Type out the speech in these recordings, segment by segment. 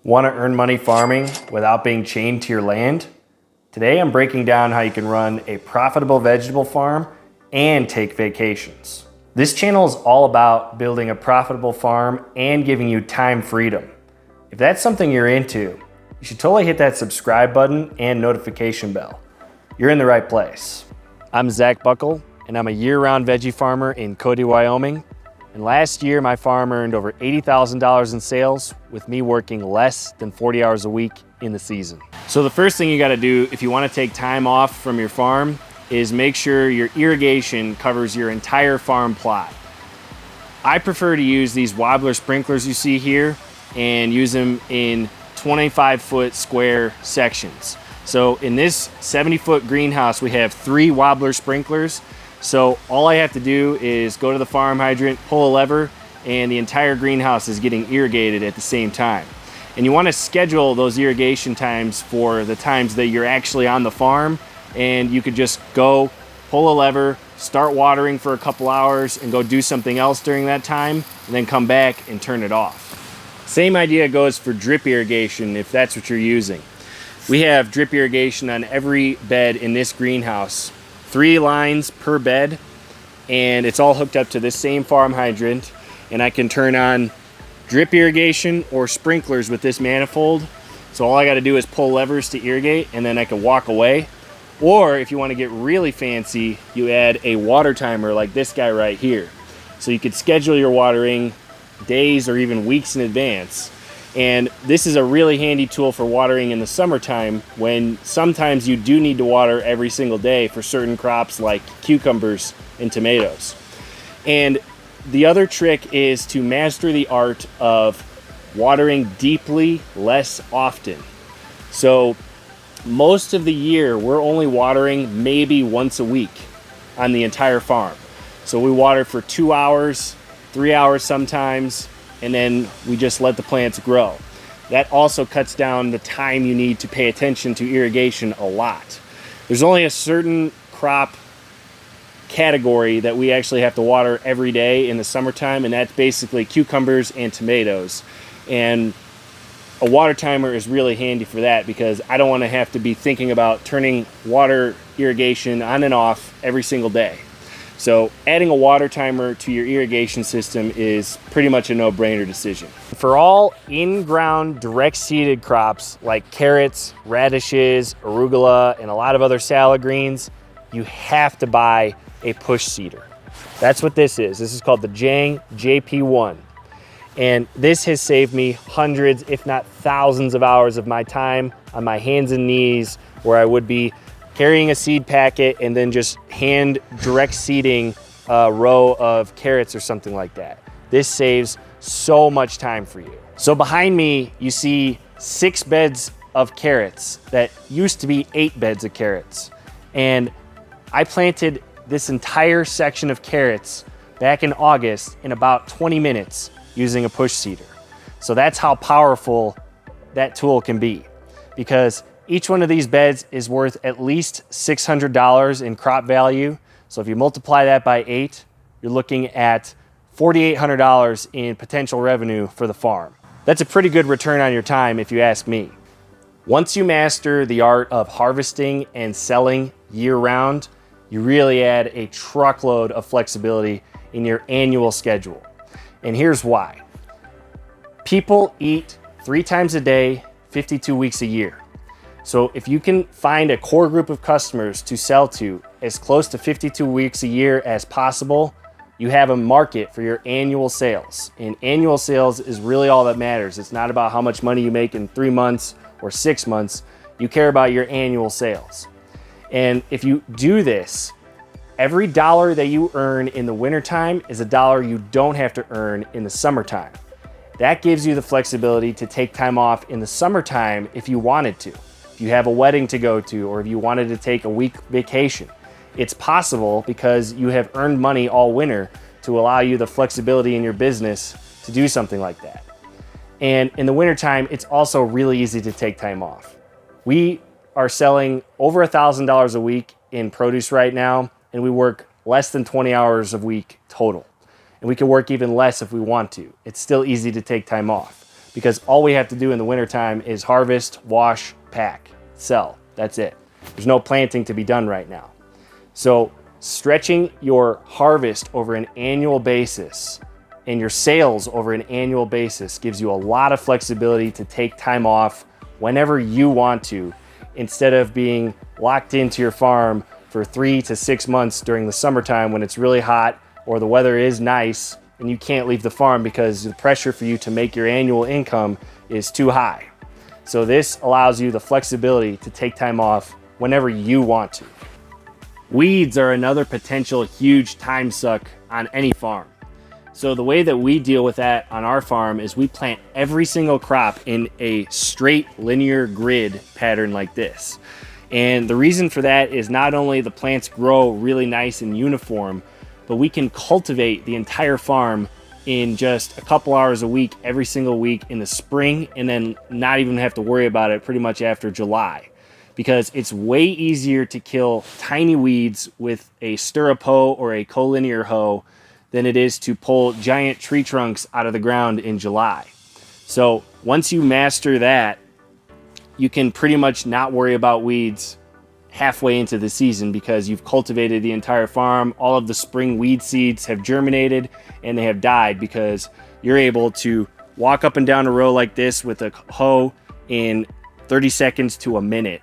Want to earn money farming without being chained to your land? Today I'm breaking down how you can run a profitable vegetable farm and take vacations. This channel is all about building a profitable farm and giving you time freedom. If that's something you're into, you should totally hit that subscribe button and notification bell. You're in the right place. I'm Zach Buckle, and I'm a year-round veggie farmer in Cody, Wyoming. And last year, my farm earned over $80,000 in sales with me working less than 40 hours a week in the season. So the first thing you gotta do if you wanna take time off from your farm is make sure your irrigation covers your entire farm plot. I prefer to use these wobbler sprinklers you see here and use them in 25-foot square sections. So in this 70-foot greenhouse, we have 3 wobbler sprinklers. So all I have to do is go to the farm hydrant, pull a lever, and the entire greenhouse is getting irrigated at the same time. And you want to schedule those irrigation times for the times that you're actually on the farm, and you could just go pull a lever, start watering for a couple hours, and go do something else during that time, and then come back and turn it off. Same idea goes for drip irrigation if that's what you're using. We have drip irrigation on every bed in this greenhouse. 3 lines per bed, and it's all hooked up to this same farm hydrant, and I can turn on drip irrigation or sprinklers with this manifold. So all I got to do is pull levers to irrigate, and then I can walk away. Or if you want to get really fancy, you add a water timer like this guy right here. So you could schedule your watering days or even weeks in advance. And this is a really handy tool for watering in the summertime when sometimes you do need to water every single day for certain crops like cucumbers and tomatoes. And the other trick is to master the art of watering deeply less often. So most of the year, we're only watering maybe once a week on the entire farm. So we water for 2 hours, 3 hours sometimes, and then we just let the plants grow. That also cuts down the time you need to pay attention to irrigation a lot. There's only a certain crop category that we actually have to water every day in the summertime, and that's basically cucumbers and tomatoes. And a water timer is really handy for that because I don't want to have to be thinking about turning water irrigation on and off every single day. So adding a water timer to your irrigation system is pretty much a no-brainer decision. For all in-ground direct seeded crops like carrots, radishes, arugula, and a lot of other salad greens, you have to buy a push seeder. That's what this is. This is called the Jang JP1. And this has saved me hundreds, if not thousands of hours of my time on my hands and knees where I would be carrying a seed packet and then just hand direct seeding a row of carrots or something like that. This saves so much time for you. So behind me, you see 6 beds of carrots that used to be 8 beds of carrots. And I planted this entire section of carrots back in August in about 20 minutes using a push seeder. So that's how powerful that tool can be, because each one of these beds is worth at least $600 in crop value. So if you multiply that by 8, you're looking at $4,800 in potential revenue for the farm. That's a pretty good return on your time if you ask me. Once you master the art of harvesting and selling year-round, you really add a truckload of flexibility in your annual schedule. And here's why. People eat 3 times a day, 52 weeks a year. So if you can find a core group of customers to sell to as close to 52 weeks a year as possible, you have a market for your annual sales. And annual sales is really all that matters. It's not about how much money you make in 3 months or 6 months. You care about your annual sales. And if you do this, every dollar that you earn in the wintertime is a dollar you don't have to earn in the summertime. That gives you the flexibility to take time off in the summertime if you wanted to. If you have a wedding to go to, or if you wanted to take a week vacation, it's possible because you have earned money all winter to allow you the flexibility in your business to do something like that. And in the wintertime, it's also really easy to take time off. We are selling over $1,000 a week in produce right now, and we work less than 20 hours a week total. And we can work even less if we want to. It's still easy to take time off because all we have to do in the wintertime is harvest, wash, pack, sell. That's it. There's no planting to be done right now. So stretching your harvest over an annual basis and your sales over an annual basis gives you a lot of flexibility to take time off whenever you want to, instead of being locked into your farm for 3 to 6 months during the summertime when it's really hot or the weather is nice and you can't leave the farm because the pressure for you to make your annual income is too high. So this allows you the flexibility to take time off whenever you want to. Weeds are another potential huge time suck on any farm. So the way that we deal with that on our farm is we plant every single crop in a straight linear grid pattern like this. And the reason for that is not only the plants grow really nice and uniform, but we can cultivate the entire farm in just a couple hours a week, every single week in the spring, and then not even have to worry about it pretty much after July. Because it's way easier to kill tiny weeds with a stirrup hoe or a collinear hoe than it is to pull giant tree trunks out of the ground in July. So once you master that, you can pretty much not worry about weeds halfway into the season because you've cultivated the entire farm. All of the spring weed seeds have germinated and they have died because you're able to walk up and down a row like this with a hoe in 30 seconds to a minute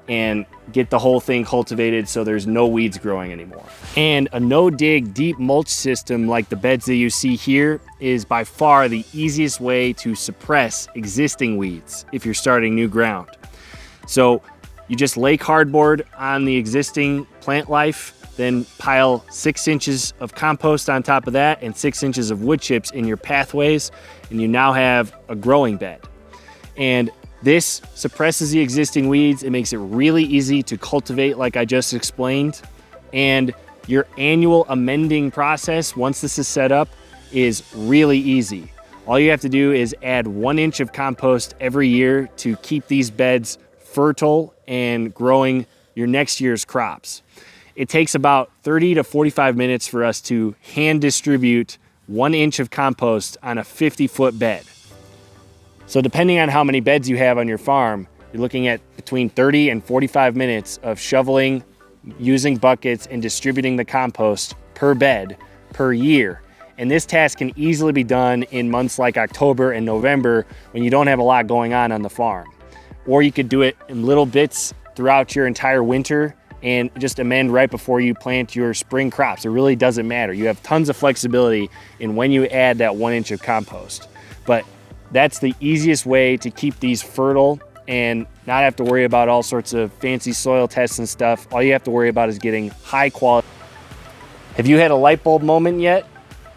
and get the whole thing cultivated so there's no weeds growing anymore. And a no-dig deep mulch system like the beds that you see here is by far the easiest way to suppress existing weeds if you're starting new ground. So you just lay cardboard on the existing plant life, then pile 6 inches of compost on top of that and 6 inches of wood chips in your pathways, and you now have a growing bed. And this suppresses the existing weeds. It makes it really easy to cultivate like I just explained. And your annual amending process, once this is set up, is really easy. All you have to do is add 1 inch of compost every year to keep these beds fertile and growing your next year's crops. It takes about 30 to 45 minutes for us to hand distribute 1 inch of compost on a 50-foot bed. So depending on how many beds you have on your farm, you're looking at between 30 and 45 minutes of shoveling, using buckets, and distributing the compost per bed per year. And this task can easily be done in months like October and November when you don't have a lot going on the farm. Or you could do it in little bits throughout your entire winter and just amend right before you plant your spring crops. It really doesn't matter. You have tons of flexibility in when you add that 1 inch of compost. But that's the easiest way to keep these fertile and not have to worry about all sorts of fancy soil tests and stuff. All you have to worry about is getting high quality. Have you had a light bulb moment yet?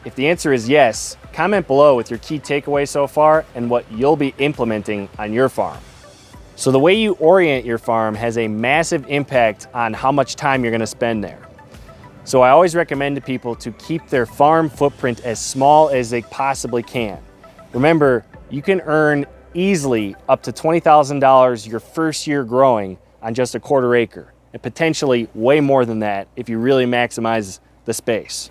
If the answer is yes, comment below with your key takeaway so far and what you'll be implementing on your farm. So the way you orient your farm has a massive impact on how much time you're going to spend there. So I always recommend to people to keep their farm footprint as small as they possibly can. Remember, you can earn easily up to $20,000 your first year growing on just a 1/4 acre, and potentially way more than that if you really maximize the space.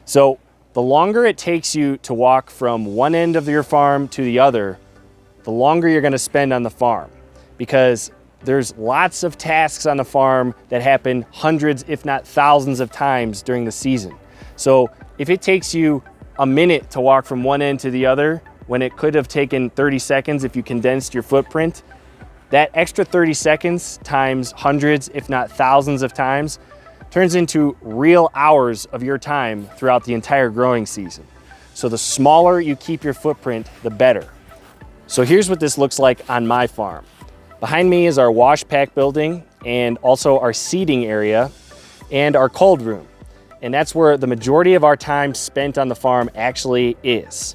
So the longer it takes you to walk from one end of your farm to the other, the longer you're going to spend on the farm, because there's lots of tasks on the farm that happen hundreds, if not thousands of times during the season. So if it takes you a minute to walk from one end to the other, when it could have taken 30 seconds if you condensed your footprint, that extra 30 seconds times hundreds, if not thousands of times, turns into real hours of your time throughout the entire growing season. So the smaller you keep your footprint, the better. So here's what this looks like on my farm. Behind me is our wash pack building and also our seating area and our cold room. And that's where the majority of our time spent on the farm actually is.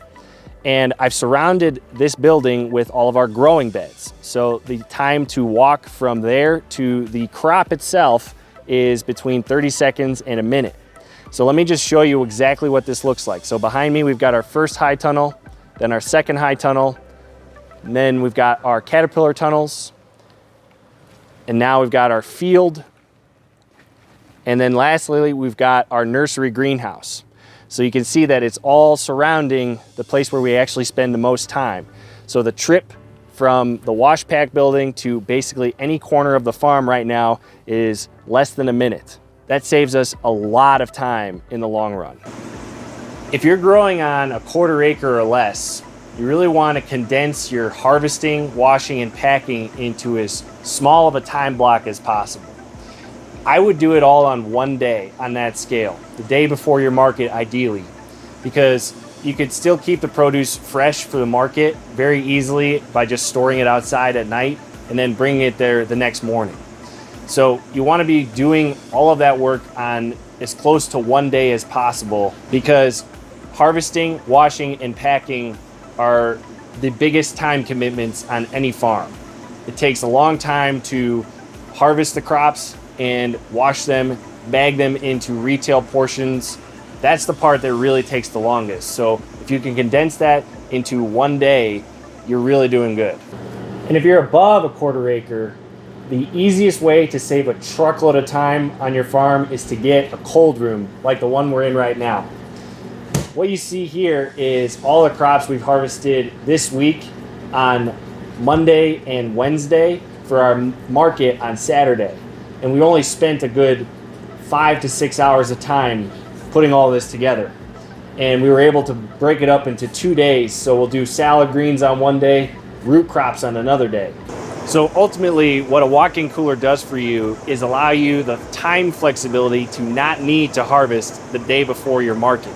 And I've surrounded this building with all of our growing beds. So the time to walk from there to the crop itself is between 30 seconds and a minute. So let me just show you exactly what this looks like. So behind me, we've got our first high tunnel, then our second high tunnel, and then we've got our caterpillar tunnels, and now we've got our field, and then lastly, we've got our nursery greenhouse. So you can see that it's all surrounding the place where we actually spend the most time. So the trip from the wash pack building to basically any corner of the farm right now is less than a minute. That saves us a lot of time in the long run. If you're growing on a 1/4 acre or less, you really want to condense your harvesting, washing, and packing into as small of a time block as possible. I would do it all on one day on that scale, the day before your market ideally, because you could still keep the produce fresh for the market very easily by just storing it outside at night and then bringing it there the next morning. So you want to be doing all of that work on as close to one day as possible, because harvesting, washing, and packing are the biggest time commitments on any farm. It takes a long time to harvest the crops and wash them, bag them into retail portions. That's the part that really takes the longest. So if you can condense that into one day, you're really doing good. And if you're above a 1/4 acre, the easiest way to save a truckload of time on your farm is to get a cold room like the one we're in right now. What you see here is all the crops we've harvested this week on Monday and Wednesday for our market on Saturday. And we only spent a good 5 to 6 hours of time putting all this together. And we were able to break it up into 2 days. So we'll do salad greens on one day, root crops on another day. So ultimately, what a walk-in cooler does for you is allow you the time flexibility to not need to harvest the day before your market.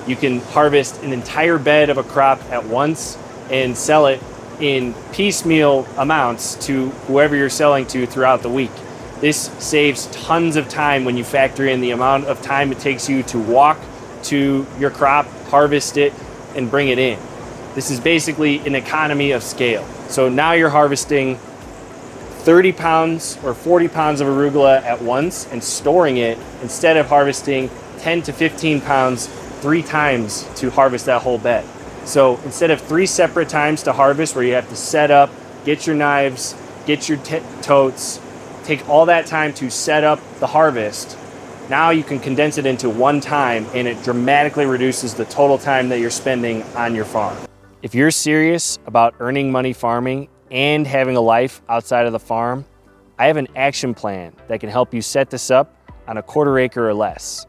You can harvest an entire bed of a crop at once and sell it in piecemeal amounts to whoever you're selling to throughout the week. This saves tons of time when you factor in the amount of time it takes you to walk to your crop, harvest it, and bring it in. This is basically an economy of scale. So now you're harvesting 30 pounds or 40 pounds of arugula at once and storing it instead of harvesting 10 to 15 pounds 3 times to harvest that whole bed. So instead of 3 separate times to harvest where you have to set up, get your knives, get your totes, take all that time to set up the harvest, now you can condense it into one time, and it dramatically reduces the total time that you're spending on your farm. If you're serious about earning money farming and having a life outside of the farm, I have an action plan that can help you set this up on a 1/4 acre or less.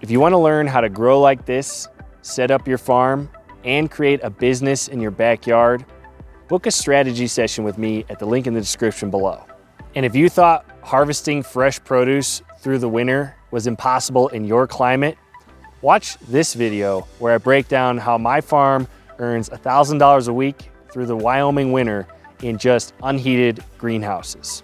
If you want to learn how to grow like this, set up your farm, and create a business in your backyard, book a strategy session with me at the link in the description below. And if you thought harvesting fresh produce through the winter was impossible in your climate, watch this video where I break down how my farm earns $1,000 a week through the Wyoming winter in just unheated greenhouses.